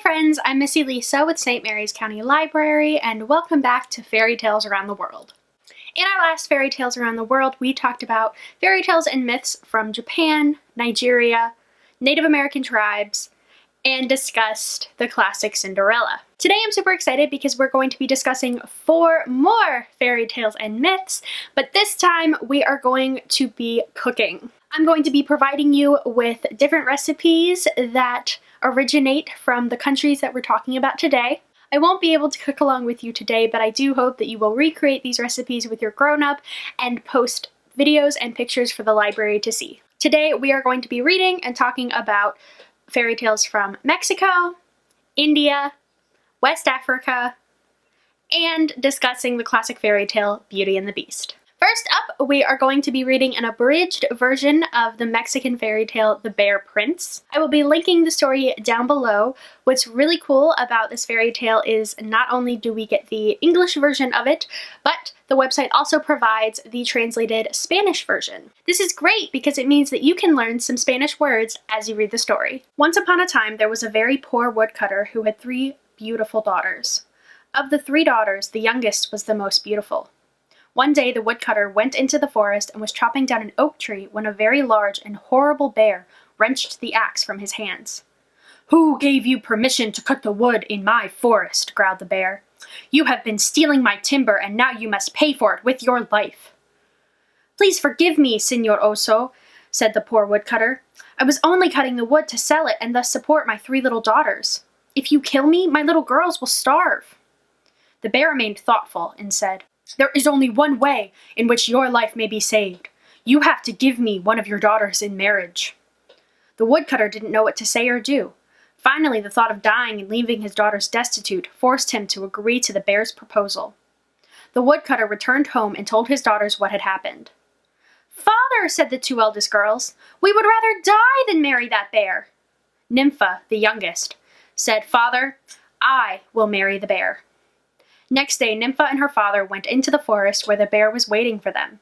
friends, I'm Missy Lisa with St. Mary's County Library, and welcome back to Fairy Tales Around the World. In our last Fairy Tales Around the World, we talked about fairy tales and myths from Japan, Nigeria, Native American tribes, and discussed the classic Cinderella. Today I'm super excited because we're going to be discussing 4 more fairy tales and myths, but this time we are going to be cooking. I'm going to be providing you with different recipes that originate from the countries that we're talking about today. I won't be able to cook along with you today, but I do hope that you will recreate these recipes with your grown-up and post videos and pictures for the library to see. Today we are going to be reading and talking about fairy tales from Mexico, India, West Africa, and discussing the classic fairy tale Beauty and the Beast. First up, we are going to be reading an abridged version of the Mexican fairy tale The Bear Prince. I will be linking the story down below. What's really cool about this fairy tale is not only do we get the English version of it, but the website also provides the translated Spanish version. This is great because it means that you can learn some Spanish words as you read the story. Once upon a time, there was a very poor woodcutter who had 3 beautiful daughters. Of the 3 daughters, the youngest was the most beautiful. One day the woodcutter went into the forest and was chopping down an oak tree when a very large and horrible bear wrenched the axe from his hands. "Who gave you permission to cut the wood in my forest?" growled the bear. "You have been stealing my timber, and now you must pay for it with your life." "Please forgive me, Señor Oso," said the poor woodcutter. "I was only cutting the wood to sell it and thus support my 3 little daughters. If you kill me, my little girls will starve." The bear remained thoughtful and said, "There is only one way in which your life may be saved. You have to give me one of your daughters in marriage." The woodcutter didn't know what to say or do. Finally, the thought of dying and leaving his daughters destitute forced him to agree to the bear's proposal. The woodcutter returned home and told his daughters what had happened. "Father," said the 2 eldest girls, "we would rather die than marry that bear." Nympha, the youngest, said, "Father, I will marry the bear." Next day, Nympha and her father went into the forest where the bear was waiting for them.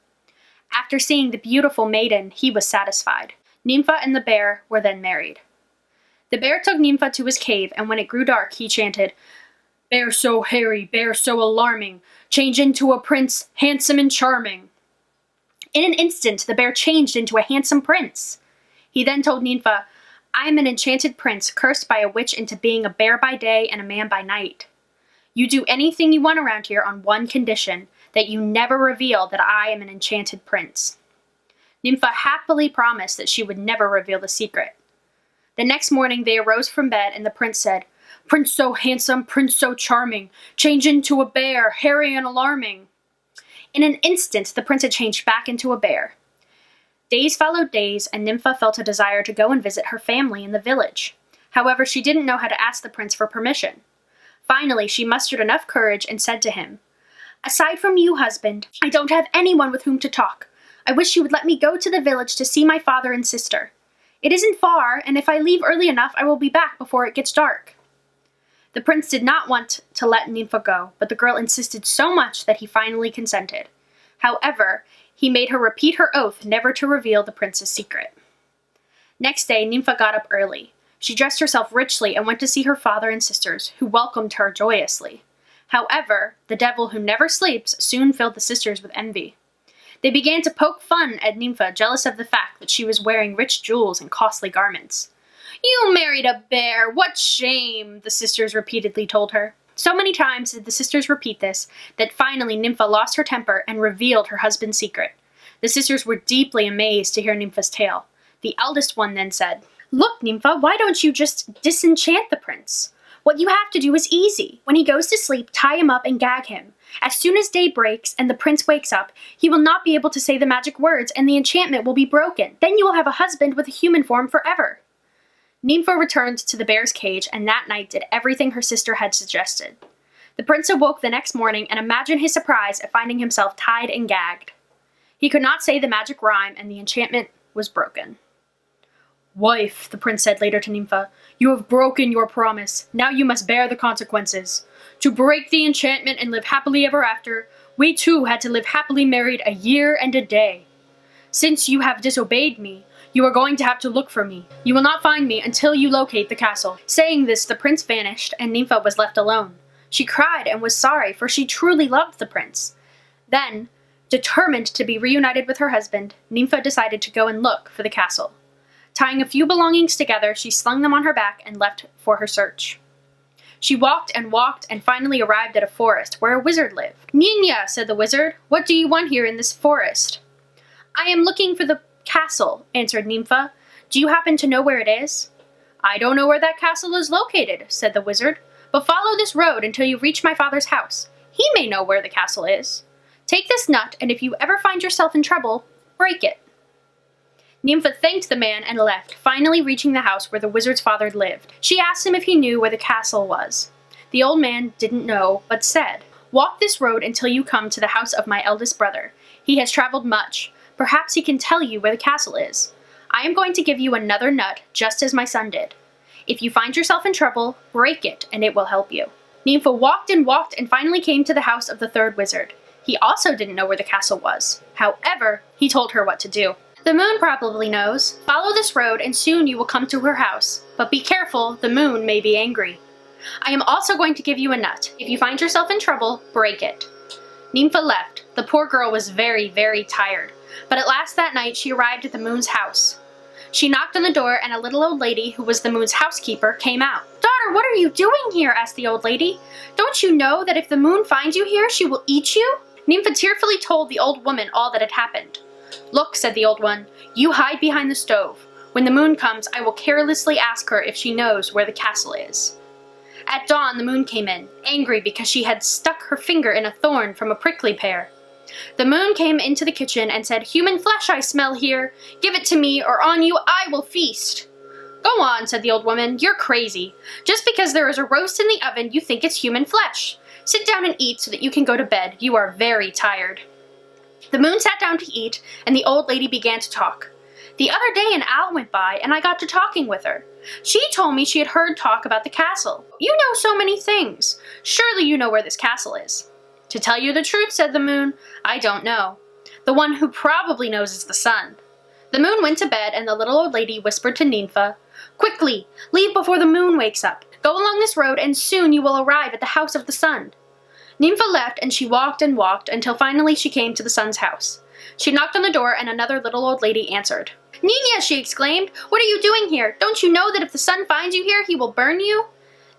After seeing the beautiful maiden, he was satisfied. Nympha and the bear were then married. The bear took Nympha to his cave, and when it grew dark, he chanted, "Bear so hairy, bear so alarming, change into a prince, handsome and charming." In an instant, the bear changed into a handsome prince. He then told Nympha, "I am an enchanted prince, cursed by a witch into being a bear by day and a man by night. You do anything you want around here on one condition, that you never reveal that I am an enchanted prince." Nympha happily promised that she would never reveal the secret. The next morning they arose from bed and the prince said, "Prince so handsome, prince so charming, change into a bear, hairy and alarming." In an instant the prince had changed back into a bear. Days followed days, and Nympha felt a desire to go and visit her family in the village. However, she didn't know how to ask the prince for permission. Finally, she mustered enough courage and said to him, "Aside from you, husband, I don't have anyone with whom to talk. I wish you would let me go to the village to see my father and sister. It isn't far, and if I leave early enough, I will be back before it gets dark." The prince did not want to let Nympha go, but the girl insisted so much that he finally consented. However, he made her repeat her oath never to reveal the prince's secret. Next day, Nympha got up early. She dressed herself richly and went to see her father and sisters, who welcomed her joyously. However, the devil who never sleeps soon filled the sisters with envy. They began to poke fun at Nympha, jealous of the fact that she was wearing rich jewels and costly garments. "You married a bear! What shame!" the sisters repeatedly told her. So many times did the sisters repeat this, that finally Nympha lost her temper and revealed her husband's secret. The sisters were deeply amazed to hear Nympha's tale. The eldest one then said, "Look, Nympha, why don't you just disenchant the prince? What you have to do is easy. When he goes to sleep, tie him up and gag him. As soon as day breaks and the prince wakes up, he will not be able to say the magic words and the enchantment will be broken. Then you will have a husband with a human form forever." Nympha returned to the bear's cage and that night did everything her sister had suggested. The prince awoke the next morning and imagined his surprise at finding himself tied and gagged. He could not say the magic rhyme and the enchantment was broken. "Wife," the prince said later to Nympha, "you have broken your promise. Now you must bear the consequences. To break the enchantment and live happily ever after, we too had to live happily married a year and a day. Since you have disobeyed me, You are going to have to look for me. You will not find me until you locate the castle." Saying this, the prince vanished, and Nympha was left alone. She cried and was sorry, for she truly loved the prince. Then, determined to be reunited with her husband, Nympha decided to go and look for the castle. Tying a few belongings together, she slung them on her back and left for her search. She walked and finally arrived at a forest where a wizard lived. "Niña," said the wizard, "what do you want here in this forest?" "I am looking for the castle," answered Nympha. "Do you happen to know where it is?" "I don't know where that castle is located," said the wizard, "but follow this road until you reach my father's house. He may know where the castle is. Take this nut, and if you ever find yourself in trouble, break it." Nympha thanked the man and left, finally reaching the house where the wizard's father lived. She asked him if he knew where the castle was. The old man didn't know, but said, "Walk this road until you come to the house of my eldest brother. He has traveled much. Perhaps he can tell you where the castle is. I am going to give you another nut, just as my son did. If you find yourself in trouble, break it, and it will help you." Nympha walked and finally came to the house of the third wizard. He also didn't know where the castle was. However, he told her what to do. "The moon probably knows. Follow this road and soon you will come to her house. But be careful, the moon may be angry. I am also going to give you a nut. If you find yourself in trouble, break it." Nympha left. The poor girl was very, very tired. But at last that night she arrived at the moon's house. She knocked on the door and a little old lady, who was the moon's housekeeper, came out. "Daughter, what are you doing here?" asked the old lady. "Don't you know that if the moon finds you here, she will eat you?" Nympha tearfully told the old woman all that had happened. "Look," said the old one, "you hide behind the stove. When the moon comes, I will carelessly ask her if she knows where the castle is." At dawn, the moon came in, angry because she had stuck her finger in a thorn from a prickly pear. The moon came into the kitchen and said, "Human flesh I smell here. Give it to me, or on you I will feast." "Go on," said the old woman, "you're crazy. Just because there is a roast in the oven, you think it's human flesh. Sit down and eat so that you can go to bed. You are very tired." The moon sat down to eat, and the old lady began to talk. "The other day an owl went by, and I got to talking with her. She told me she had heard talk about the castle. You know so many things. Surely you know where this castle is." "To tell you the truth," said the moon, "I don't know. The one who probably knows is the sun." The moon went to bed, and the little old lady whispered to Nympha, "Quickly, leave before the moon wakes up. Go along this road, and soon you will arrive at the house of the sun." Nympha left, and she walked until finally she came to the sun's house. She knocked on the door, and another little old lady answered. "Niña," she exclaimed, "what are you doing here? Don't you know that if the sun finds you here, he will burn you?"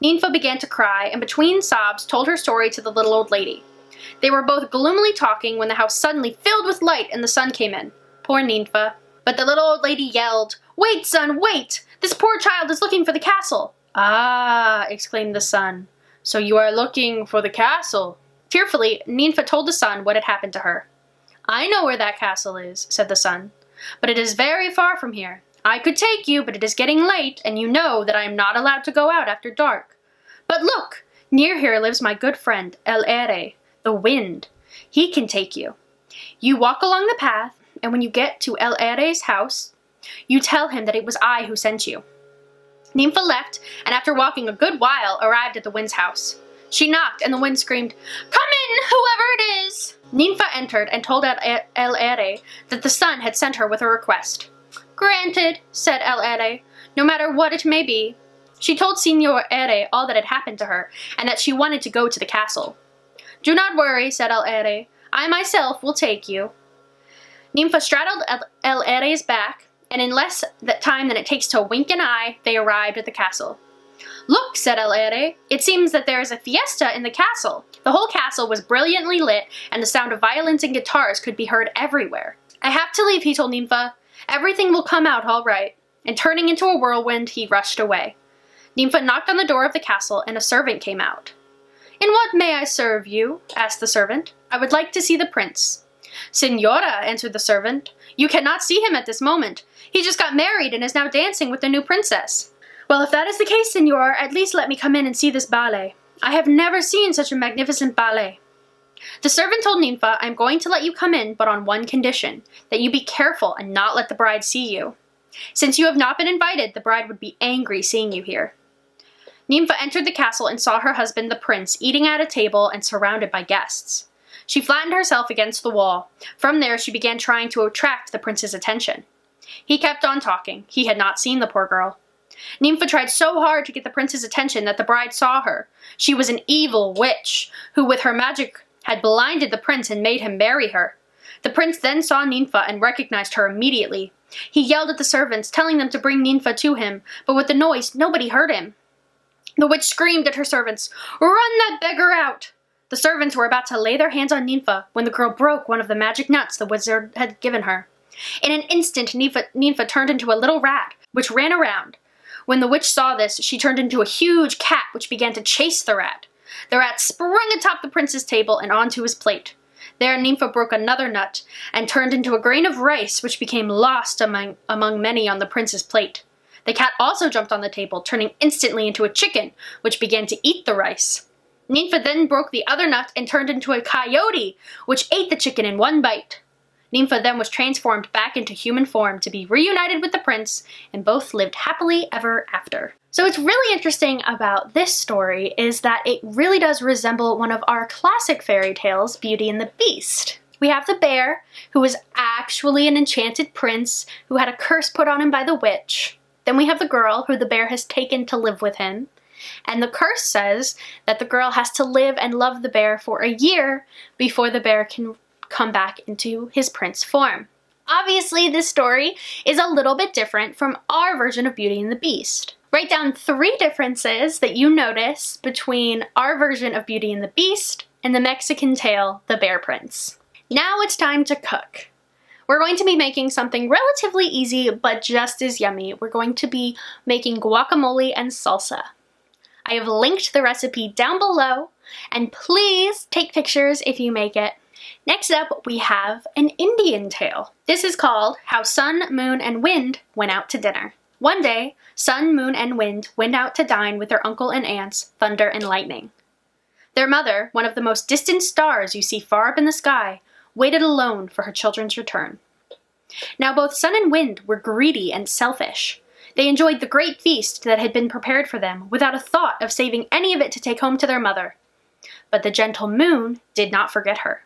Nympha began to cry, and between sobs told her story to the little old lady. They were both gloomily talking when the house suddenly filled with light and the sun came in. Poor Nympha. But the little old lady yelled, "Wait, son, wait! This poor child is looking for the castle." "Ah," exclaimed the sun. "So you are looking for the castle?" Tearfully, Nympha told the sun what had happened to her. "I know where that castle is," said the sun, "but it is very far from here. I could take you, but it is getting late, and you know that I am not allowed to go out after dark. But look, near here lives my good friend, El Aire, the wind. He can take you. You walk along the path, and when you get to El Aire's house, you tell him that it was I who sent you." Nympha left, and after walking a good while, arrived at the wind's house. She knocked, and the wind screamed, "Come in, whoever it is!" Nympha entered and told El Aire that the sun had sent her with a request. "Granted," said El Aire, "no matter what it may be." She told Signor Aire all that had happened to her, and that she wanted to go to the castle. "Do not worry," said El Aire. "I myself will take you." Nympha straddled El Aire's back, and in less time than it takes to wink an eye, they arrived at the castle. "Look," said El Aire, "it seems that there is a fiesta in the castle." The whole castle was brilliantly lit, and the sound of violins and guitars could be heard everywhere. "I have to leave," he told Nympha. "Everything will come out all right." And turning into a whirlwind, he rushed away. Nympha knocked on the door of the castle, and a servant came out. "In what may I serve you?" asked the servant. "I would like to see the prince." "Signora," answered the servant, "you cannot see him at this moment. He just got married and is now dancing with the new princess." "Well, if that is the case, Signor, at least let me come in and see this ballet. I have never seen such a magnificent ballet." The servant told Nympha, "I am going to let you come in, but on one condition, that you be careful and not let the bride see you. Since you have not been invited, the bride would be angry seeing you here." Nympha entered the castle and saw her husband, the prince, eating at a table and surrounded by guests. She flattened herself against the wall. From there, she began trying to attract the prince's attention. He kept on talking. He had not seen the poor girl. Nympha tried so hard to get the prince's attention that the bride saw her. She was an evil witch, who with her magic had blinded the prince and made him marry her. The prince then saw Nympha and recognized her immediately. He yelled at the servants, telling them to bring Nympha to him, but with the noise, nobody heard him. The witch screamed at her servants, "Run that beggar out!" The servants were about to lay their hands on Nympha when the girl broke one of the magic nuts the wizard had given her. In an instant, Nympha turned into a little rat, which ran around. When the witch saw this, she turned into a huge cat, which began to chase the rat. The rat sprung atop the prince's table and onto his plate. There, Nympha broke another nut and turned into a grain of rice, which became lost among many on the prince's plate. The cat also jumped on the table, turning instantly into a chicken, which began to eat the rice. Nympha then broke the other nut and turned into a coyote, which ate the chicken in one bite. Nympha then was transformed back into human form to be reunited with the prince, and both lived happily ever after. So what's really interesting about this story is that it really does resemble one of our classic fairy tales, Beauty and the Beast. We have the bear, who was actually an enchanted prince who had a curse put on him by the witch. Then we have the girl, who the bear has taken to live with him. And the curse says that the girl has to live and love the bear for a year before the bear can come back into his prince form. Obviously, this story is a little bit different from our version of Beauty and the Beast. Write down 3 differences that you notice between our version of Beauty and the Beast and the Mexican tale, The Bear Prince. Now it's time to cook. We're going to be making something relatively easy, but just as yummy. We're going to be making guacamole and salsa. I have linked the recipe down below, and please take pictures if you make it. Next up, we have an Indian tale. This is called How Sun, Moon, and Wind Went Out to Dinner. One day, Sun, Moon, and Wind went out to dine with their uncle and aunts, Thunder and Lightning. Their mother, one of the most distant stars you see far up in the sky, waited alone for her children's return. Now both Sun and Wind were greedy and selfish. They enjoyed the great feast that had been prepared for them without a thought of saving any of it to take home to their mother. But the gentle Moon did not forget her.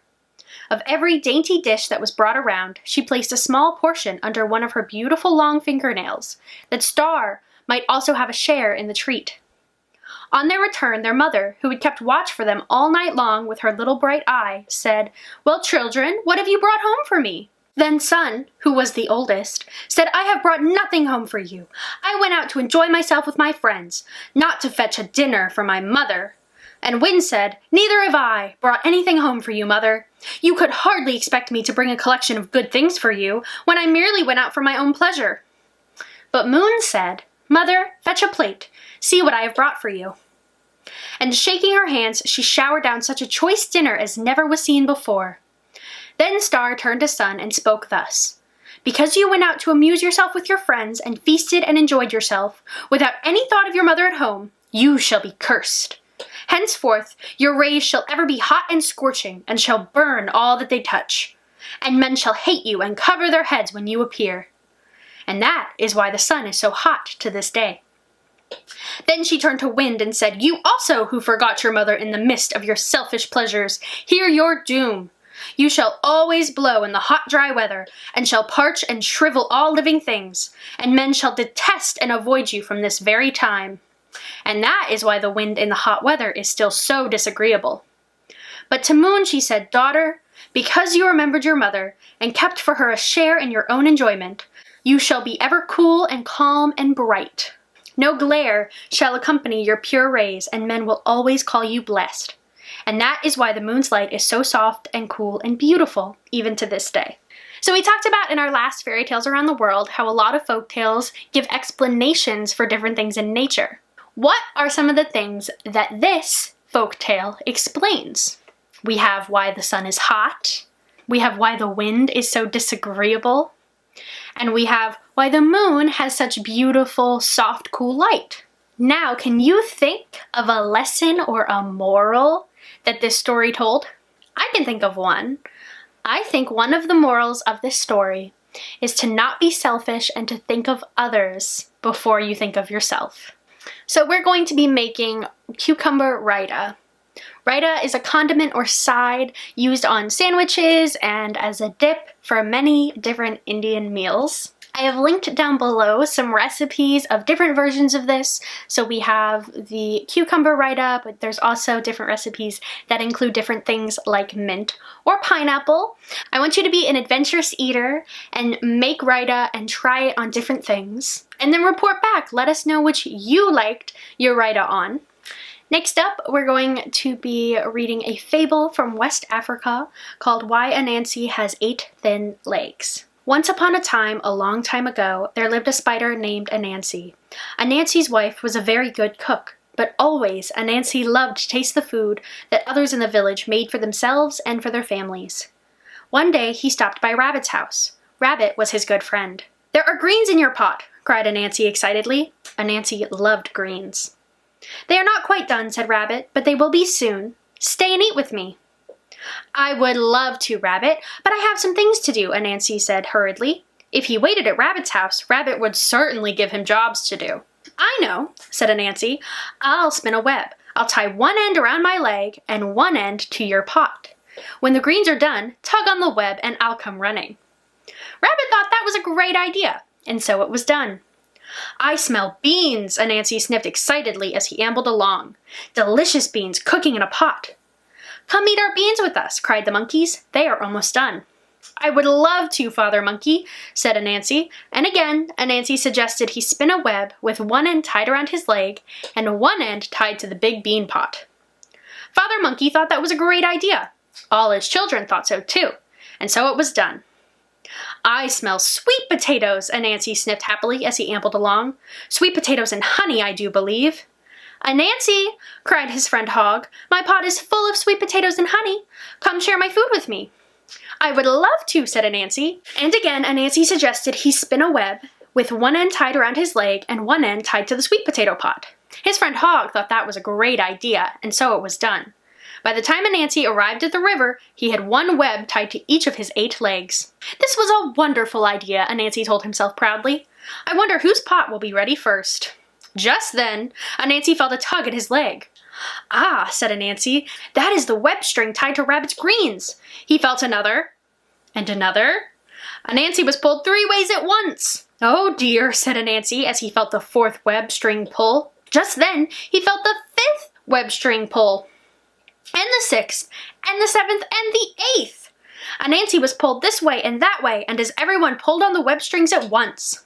Of every dainty dish that was brought around, she placed a small portion under one of her beautiful long fingernails, that Star might also have a share in the treat. On their return, their mother, who had kept watch for them all night long with her little bright eye, said, "Well, children, what have you brought home for me?" Then Sun, who was the oldest, said, "I have brought nothing home for you. I went out to enjoy myself with my friends, not to fetch a dinner for my mother." And Wind said, "Neither have I brought anything home for you, Mother. You could hardly expect me to bring a collection of good things for you when I merely went out for my own pleasure." But Moon said, "Mother, fetch a plate. See what I have brought for you." And shaking her hands, she showered down such a choice dinner as never was seen before. Then Star turned to Sun and spoke thus, "Because you went out to amuse yourself with your friends and feasted and enjoyed yourself, without any thought of your mother at home, you shall be cursed. Henceforth, your rays shall ever be hot and scorching, and shall burn all that they touch. And men shall hate you and cover their heads when you appear. And that is why the sun is so hot to this day." Then she turned to Wind and said, "You also, who forgot your mother in the midst of your selfish pleasures, hear your doom. You shall always blow in the hot, dry weather, and shall parch and shrivel all living things, and men shall detest and avoid you from this very time. And that is why the wind in the hot weather is still so disagreeable." But to Moon she said, "Daughter, because you remembered your mother, and kept for her a share in your own enjoyment, you shall be ever cool and calm and bright. No glare shall accompany your pure rays, and men will always call you blessed. And that is why the moon's light is so soft and cool and beautiful, even to this day." So we talked about in our last Fairy Tales Around the World how a lot of folk tales give explanations for different things in nature. What are some of the things that this folk tale explains? We have why the sun is hot, we have why the wind is so disagreeable, and we have why the moon has such beautiful, soft, cool light. Now, can you think of a lesson or a moral that this story told? I can think of one. I think one of the morals of this story is to not be selfish and to think of others before you think of yourself. So we're going to be making cucumber raita. Raita is a condiment or side used on sandwiches and as a dip for many different Indian meals. I have linked down below some recipes of different versions of this. So we have the cucumber raita, but there's also different recipes that include different things like mint or pineapple. I want you to be an adventurous eater and make raita and try it on different things. And then report back. Let us know which you liked your raita on. Next up, we're going to be reading a fable from West Africa called Why Anansi Has 8 Thin Legs. Once upon a time, a long time ago, there lived a spider named Anansi. Anansi's wife was a very good cook, but always Anansi loved to taste the food that others in the village made for themselves and for their families. One day, he stopped by Rabbit's house. Rabbit was his good friend. "There are greens in your pot," cried Anansi excitedly. Anansi loved greens. "They are not quite done," said Rabbit, "but they will be soon. Stay and eat with me." "I would love to, Rabbit, but I have some things to do," Anansi said hurriedly. If he waited at Rabbit's house, Rabbit would certainly give him jobs to do. "I know," said Anansi. "I'll spin a web. I'll tie one end around my leg and one end to your pot. When the greens are done, tug on the web and I'll come running." Rabbit thought that was a great idea, and so it was done. "I smell beans," Anansi sniffed excitedly as he ambled along. "Delicious beans cooking in a pot." "Come eat our beans with us," cried the monkeys. "They are almost done." "I would love to, Father Monkey," said Anansi, and again Anansi suggested he spin a web with one end tied around his leg and one end tied to the big bean pot. Father Monkey thought that was a great idea. All his children thought so too, and so it was done. "I smell sweet potatoes," Anansi sniffed happily as he ambled along. "Sweet potatoes and honey, I do believe." "Anansi," cried his friend Hog, "my pot is full of sweet potatoes and honey. Come share my food with me." "I would love to," said Anansi. And again Anansi suggested he spin a web with one end tied around his leg and one end tied to the sweet potato pot. His friend Hog thought that was a great idea, and so it was done. By the time Anansi arrived at the river, he had one web tied to each of his 8 legs. "This was a wonderful idea," Anansi told himself proudly. "I wonder whose pot will be ready first." Just then, Anansi felt a tug at his leg. "Ah," said Anansi, "that is the web string tied to Rabbit's greens." He felt another, and another. Anansi was pulled 3 ways at once. "Oh dear," said Anansi as he felt the 4th web string pull. Just then, he felt the 5th web string pull, and the 6th, and the 7th, and the 8th. Anansi was pulled this way and that way, and as everyone pulled on the web strings at once.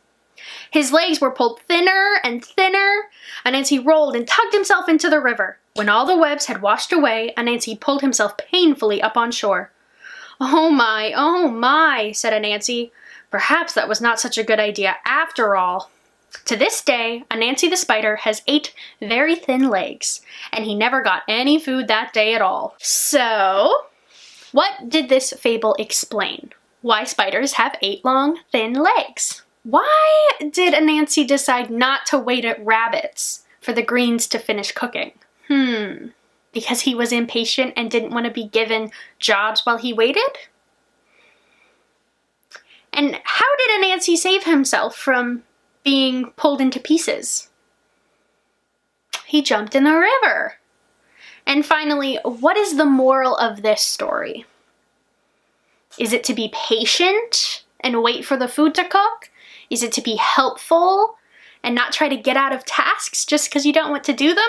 His legs were pulled thinner and thinner. Anansi rolled and tugged himself into the river. When all the webs had washed away, Anansi pulled himself painfully up on shore. "Oh my," said Anansi. "Perhaps that was not such a good idea after all." To this day, Anansi the spider has 8 very thin legs, and he never got any food that day at all. So, what did this fable explain? Why spiders have 8 long, thin legs? Why did Anansi decide not to wait at Rabbit's for the greens to finish cooking? Because he was impatient and didn't want to be given jobs while he waited? And how did Anansi save himself from being pulled into pieces? He jumped in the river. And finally, what is the moral of this story? Is it to be patient and wait for the food to cook? Is it to be helpful and not try to get out of tasks just because you don't want to do them?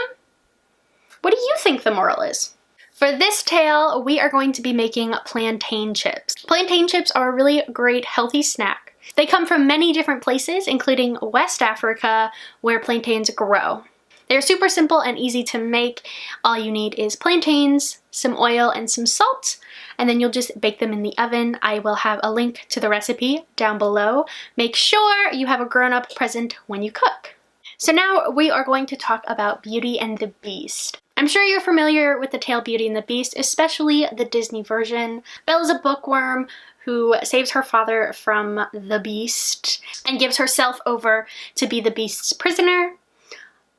What do you think the moral is? For this tale, we are going to be making plantain chips. Plantain chips are a really great healthy snack. They come from many different places, including West Africa, where plantains grow. They're super simple and easy to make. All you need is plantains, some oil, and some salt, and then you'll just bake them in the oven. I will have a link to the recipe down below. Make sure you have a grown-up present when you cook. So now we are going to talk about Beauty and the Beast. I'm sure you're familiar with the tale Beauty and the Beast, especially the Disney version. Belle is a bookworm who saves her father from the Beast and gives herself over to be the Beast's prisoner.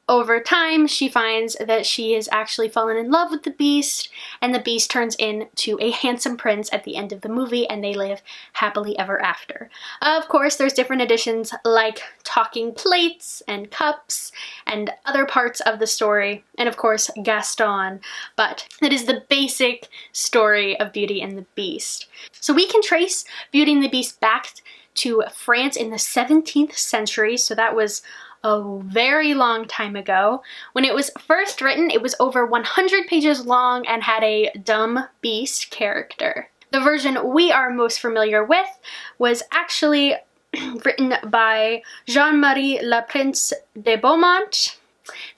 Over time, she finds that she has actually fallen in love with the Beast, and the Beast turns into a handsome prince at the end of the movie, and they live happily ever after. Of course, there's different additions like talking plates and cups and other parts of the story, and of course, Gaston, but that is the basic story of Beauty and the Beast. So we can trace Beauty and the Beast back to France in the 17th century, so that was a very long time ago. When it was first written, it was over 100 pages long and had a dumb beast character. The version we are most familiar with was actually written by Jean-Marie Le Prince de Beaumont.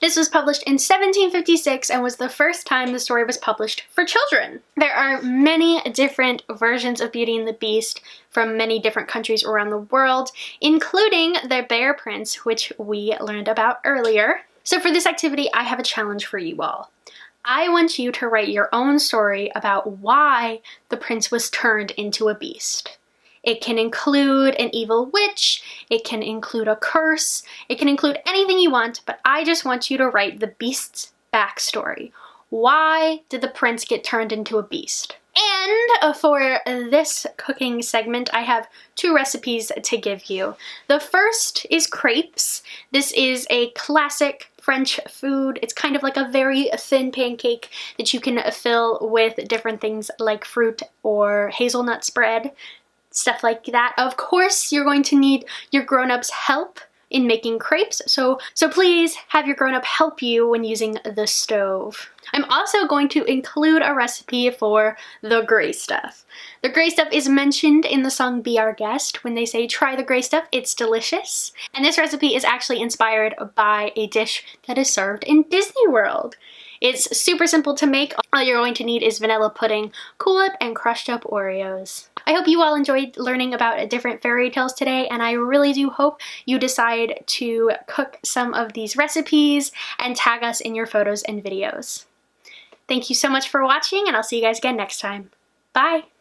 This was published in 1756 and was the first time the story was published for children. There are many different versions of Beauty and the Beast from many different countries around the world, including the Bear Prince, which we learned about earlier. So for this activity, I have a challenge for you all. I want you to write your own story about why the prince was turned into a beast. It can include an evil witch, it can include a curse, it can include anything you want, but I just want you to write the beast's backstory. Why did the prince get turned into a beast? And for this cooking segment, I have 2 recipes to give you. The first is crepes. This is a classic French food. It's kind of like a very thin pancake that you can fill with different things like fruit or hazelnut spread. Stuff like that. Of course, you're going to need your grown-ups' help in making crepes, so please have your grown-up help you when using the stove. I'm also going to include a recipe for the gray stuff. The gray stuff is mentioned in the song Be Our Guest. When they say try the gray stuff, it's delicious. And this recipe is actually inspired by a dish that is served in Disney World. It's super simple to make. All you're going to need is vanilla pudding, Cool Whip, and crushed up Oreos. I hope you all enjoyed learning about different fairy tales today, and I really do hope you decide to cook some of these recipes and tag us in your photos and videos. Thank you so much for watching, and I'll see you guys again next time. Bye!